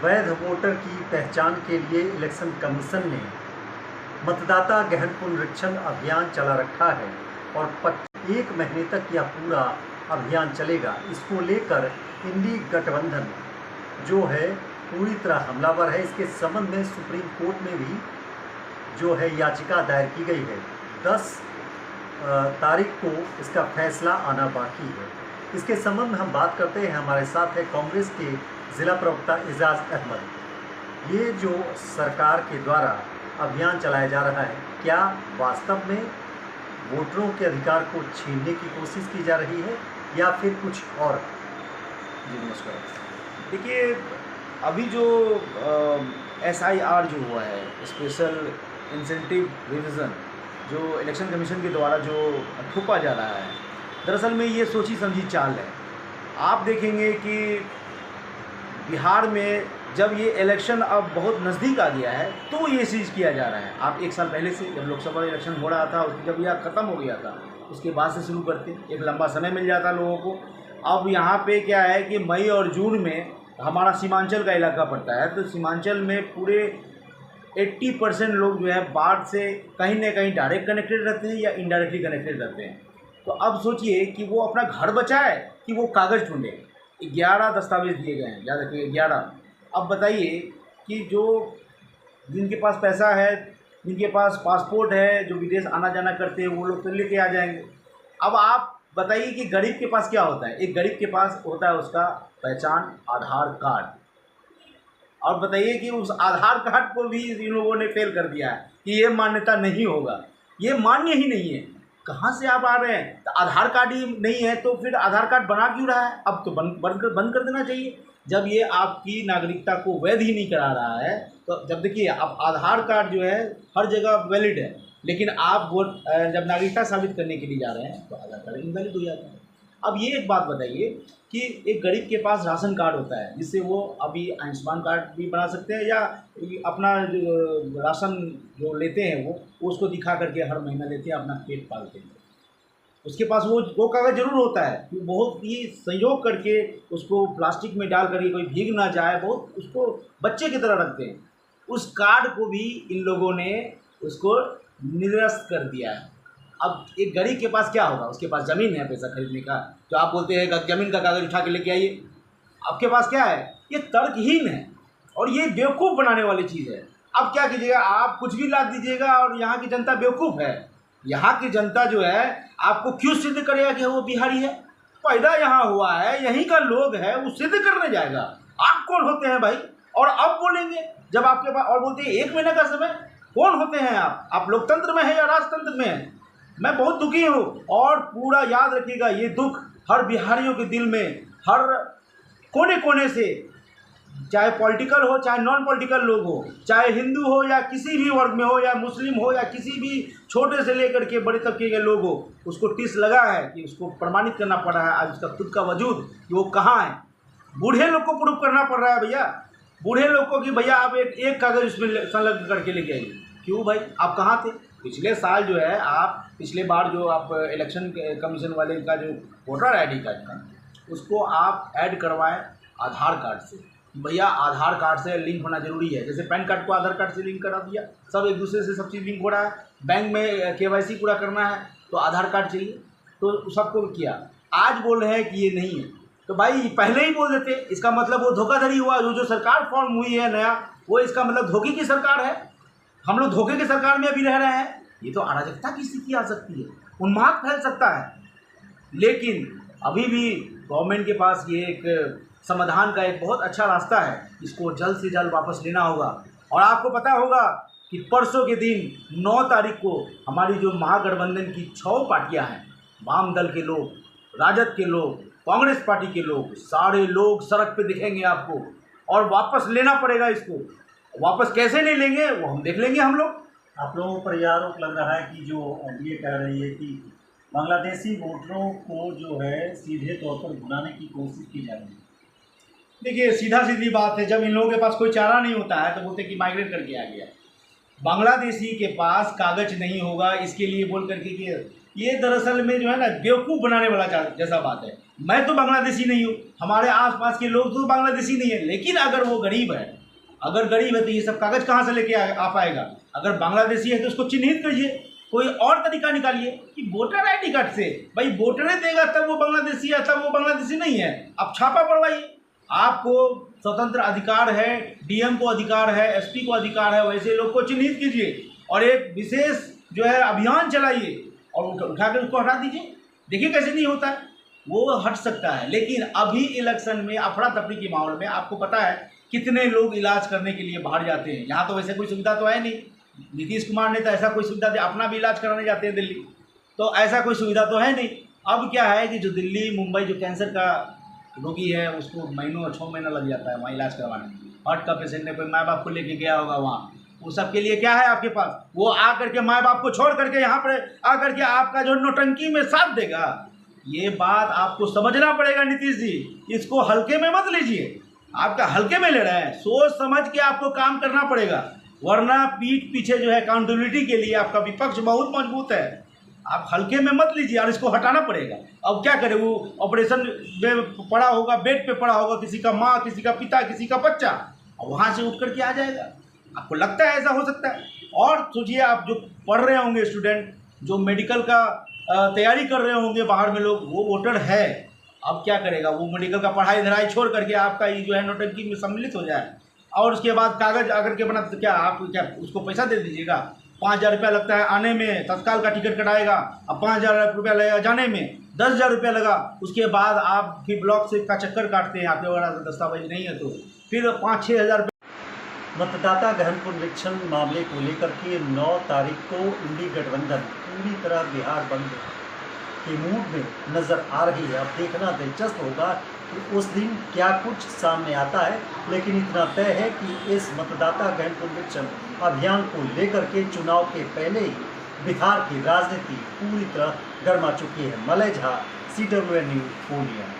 वैध वोटर की पहचान के लिए इलेक्शन कमीशन ने मतदाता गहन पुनरीक्षण अभियान चला रखा है और 1 महीने तक यह पूरा अभियान चलेगा। इसको लेकर इंडी गठबंधन जो है पूरी तरह हमलावर है। इसके संबंध में सुप्रीम कोर्ट में भी जो है याचिका दायर की गई है। 10 तारीख को इसका फैसला आना बाकी है। इसके संबंध में हम बात करते हैं। हमारे साथ है कांग्रेस के ज़िला प्रवक्ता एजाज अहमद। ये जो सरकार के द्वारा अभियान चलाया जा रहा है, क्या वास्तव में वोटरों के अधिकार को छीनने की कोशिश की जा रही है या फिर कुछ और? जी नमस्कार। देखिए, अभी जो SIR जो हुआ है, स्पेशल इंसेंटिव रिविज़न, जो इलेक्शन कमीशन के द्वारा जो थोपा जा रहा है, दरअसल में ये सोची समझी चाल है। आप देखेंगे कि बिहार में जब ये इलेक्शन अब बहुत नज़दीक आ गया है तो ये चीज़ किया जा रहा है। आप 1 साल पहले से जब लोकसभा इलेक्शन हो रहा था, जब यह ख़त्म हो गया था, उसके बाद से शुरू करते, एक लंबा समय मिल जाता लोगों को। अब यहाँ पे क्या है कि मई और जून में हमारा सीमांचल का इलाका पड़ता है, तो सीमांचल में पूरे 80% लोग जो है बाढ़ से कहीं ना कहीं डायरेक्ट कनेक्टेड रहते हैं या इनडायरेक्टली कनेक्टेड रहते हैं। तो अब सोचिए कि वो अपना घर बचाए कि वो कागज़ ढूंढे। 11 दस्तावेज दिए गए हैं, याद रखिए 11। अब बताइए कि जो जिनके पास पैसा है, जिनके पास पासपोर्ट है, जो विदेश आना जाना करते हैं, वो लोग तो लेके आ जाएंगे। अब आप बताइए कि गरीब के पास क्या होता है? एक गरीब के पास होता है उसका पहचान आधार कार्ड। और बताइए कि उस आधार कार्ड को भी इन लोगों ने फेल कर दिया है कि ये मान्यता नहीं होगा, ये मान्य ही नहीं है। कहाँ से आप आ रहे हैं? तो आधार कार्ड ही नहीं है तो फिर आधार कार्ड बना क्यों रहा है? अब तो बंद कर देना चाहिए। जब ये आपकी नागरिकता को वैध ही नहीं करा रहा है, तो जब देखिए अब आधार कार्ड जो है हर जगह वैलिड है, लेकिन आप वोट जब नागरिकता साबित करने के लिए जा रहे हैं तो आधार कार्ड इनवैलिड हो जाता है। अब ये एक बात बताइए कि एक गरीब के पास राशन कार्ड होता है जिससे वो अभी आयुष्मान कार्ड भी बना सकते हैं या अपना जो राशन जो लेते हैं वो उसको दिखा करके हर महीना लेते हैं, अपना पेट पालते हैं। उसके पास वो कागज़ जरूर होता है, बहुत ही संयोग करके उसको प्लास्टिक में डाल करके कोई भीग ना जाए, बहुत उसको बच्चे की तरह रखते हैं। उस कार्ड को भी इन लोगों ने उसको निरस्त कर दिया है। अब एक गरीब के पास क्या होगा? उसके पास ज़मीन है पैसा खरीदने का, तो आप बोलते हैं ज़मीन का कागज़ उठा के लेके आइए। आपके पास क्या है? ये तर्कहीन है और ये बेवकूफ़ बनाने वाली चीज़ है। अब क्या कीजिएगा, आप कुछ भी लाद दीजिएगा और यहाँ की जनता बेवकूफ़ है। यहाँ की जनता जो है आपको क्यों सिद्ध करेगा कि वो बिहारी है? पैदा यहाँ हुआ है, यहीं का लोग है, वो सिद्ध करने जाएगा। आप कौन होते हैं भाई? और अब बोलेंगे जब आपके पास, और बोलते हैं 1 महीने का समय। कौन होते हैं आप? आप लोकतंत्र में हैं या राजतंत्र में हैं? मैं बहुत दुखी हूँ। और पूरा याद रखिएगा, ये दुख हर बिहारियों के दिल में, हर कोने कोने से, चाहे पॉलिटिकल हो चाहे नॉन पॉलिटिकल लोग हो, चाहे हिंदू हो या किसी भी वर्ग में हो, या मुस्लिम हो या किसी भी छोटे से लेकर के बड़े तबके के लोग हो, उसको टिस लगा है कि उसको प्रमाणित करना पड़ रहा है आज उसका खुद का वजूद कि वो कहाँ है। बूढ़े लोग को प्रूफ करना पड़ रहा है भैया, बूढ़े लोग को कि भैया आप एक कागज़ उसमें संलग्न करके लेके आइए। क्यों भाई, आप कहाँ थे? पिछले साल जो है, आप पिछले बार जो आप इलेक्शन कमीशन वाले का जो वोटर ID कार्ड था उसको आप ऐड करवाएं आधार कार्ड से। भैया आधार कार्ड से लिंक होना जरूरी है। जैसे पैन कार्ड को आधार कार्ड से लिंक करा दिया, सब एक दूसरे से सब चीज़ लिंक हो रहा है। बैंक में KYC पूरा करना है तो आधार कार्ड चाहिए, तो सबको किया। आज बोल रहे हैं कि ये नहीं है, तो भाई पहले ही बोल देते। इसका मतलब वो धोखाधड़ी हुआ। जो सरकार फॉर्म हुई है नया, वो इसका मतलब धोखे की सरकार है। हम लोग धोखे की सरकार में अभी रह रहे हैं। ये तो अराजकता की स्थिति आ सकती है, उन्माद फैल सकता है। लेकिन अभी भी गवर्नमेंट के पास ये एक समाधान का एक बहुत अच्छा रास्ता है, इसको जल्द से जल्द वापस लेना होगा। और आपको पता होगा कि परसों के दिन 9 तारीख को हमारी जो महागठबंधन की 6 पार्टियां हैं, वाम दल के लोग, राजद के लोग, कांग्रेस पार्टी के लोग, सारे लोग सड़क पे दिखेंगे आपको, और वापस लेना पड़ेगा इसको। वापस कैसे नहीं लेंगे वो हम देख लेंगे हम लोग। आप लोगों पर यह आरोप लग रहा है कि जो एनडीए कह रही है कि बांग्लादेशी वोटरों को जो है सीधे तौर पर भुनाने की कोशिश की जा रही है। देखिए, सीधा सीधी बात है, जब इन लोगों के पास कोई चारा नहीं होता है तो बोलते कि माइग्रेट करके आ गया। बांग्लादेशी के पास कागज नहीं होगा इसके लिए बोल करके कि ये दरअसल में जो है ना बेवकूफ़ बनाने वाला जैसा बात है। मैं तो बांग्लादेशी नहीं हूँ, हमारे आसपास के लोग तो बांग्लादेशी नहीं है, लेकिन अगर वो गरीब है, तो ये सब कागज़ कहाँ से लेके आ पाएगा? अगर बांग्लादेशी है तो उसको चिन्हित करिए, कोई और तरीका निकालिए कि वोटर आईडी कार्ड से, भाई वोटर देगा तब वो बांग्लादेशी है, तब वो बांग्लादेशी नहीं है। आप छापा पड़वाइए, आपको स्वतंत्र अधिकार है, डीएम को अधिकार है, एसपी को अधिकार है, वैसे लोग को चिन्हित कीजिए और एक विशेष जो है अभियान चलाइए और उठाकर उसको हटा दीजिए। देखिए कैसे नहीं होता है, वो हट सकता है। लेकिन अभी इलेक्शन में अफरा तफरी के माहौल में आपको पता है कितने लोग इलाज करने के लिए बाहर जाते हैं। यहाँ तो वैसे कोई सुविधा तो है नहीं, नीतीश कुमार ने तो ऐसा कोई सुविधा दिया, अपना भी इलाज कराने जाते हैं दिल्ली, तो ऐसा कोई सुविधा तो है नहीं। अब क्या है कि जो दिल्ली मुंबई जो कैंसर का रोगी है उसको महीनों 6 महीना लग जाता है वहाँ इलाज करवाने में। हार्ट का पेशेंट है, कोई माँ बाप को लेके गया होगा वहाँ, वो सब के लिए क्या है आपके पास, वो आ करके माँ बाप को छोड़ करके यहाँ पर आ करके आपका जो नौटंकी में साथ देगा। ये बात आपको समझना पड़ेगा नीतीश जी, इसको हल्के में मत लीजिए, आपका हल्के में ले रहे हैं, सोच समझ के आपको काम करना पड़ेगा, वरना पीठ पीछे जो है अकाउंटेबिलिटी के लिए आपका विपक्ष बहुत मजबूत है, आप हल्के में मत लीजिए और इसको हटाना पड़ेगा। अब क्या करे, वो ऑपरेशन में पड़ा होगा, बेड पे पड़ा होगा, किसी का माँ, किसी का पिता, किसी का बच्चा, और वहाँ से उठ करके आ जाएगा। आपको लगता है ऐसा हो सकता है? और सोचिए आप जो पढ़ रहे होंगे स्टूडेंट, जो मेडिकल का तैयारी कर रहे होंगे बाहर में लोग, वो वोटर है, अब क्या करेगा, वो मेडिकल का पढ़ाई धराई छोड़ करके आपका ये जो है नौटंकी में सम्मिलित हो जाए और उसके बाद कागज़ अगर के बना तो क्या आप क्या उसको पैसा दे दीजिएगा? 5,000 रुपया लगता है आने में, तत्काल का टिकट कटाएगा, अब 5,000 रुपया लगेगा जाने में, 10,000 रुपया लगा, उसके बाद आप फिर ब्लॉक से का चक्कर काटते हैं, आपके वगैरह दस्तावेज नहीं है तो फिर 5-6 हज़ार। मतदाता गहन पुनरीक्षण मामले को लेकर के 9 तारीख को इंडी गठबंधन पूरी तरह बिहार बंद के मूड में नजर आ रही है। अब देखना दिलचस्प होगा कि उस दिन क्या कुछ सामने आता है, लेकिन इतना तय है कि इस मतदाता गहन पुनरीक्षण अभियान को लेकर के चुनाव के पहले ही बिहार की राजनीति पूरी तरह गर्मा चुकी है। Malay Jha, CWN news, Purnia.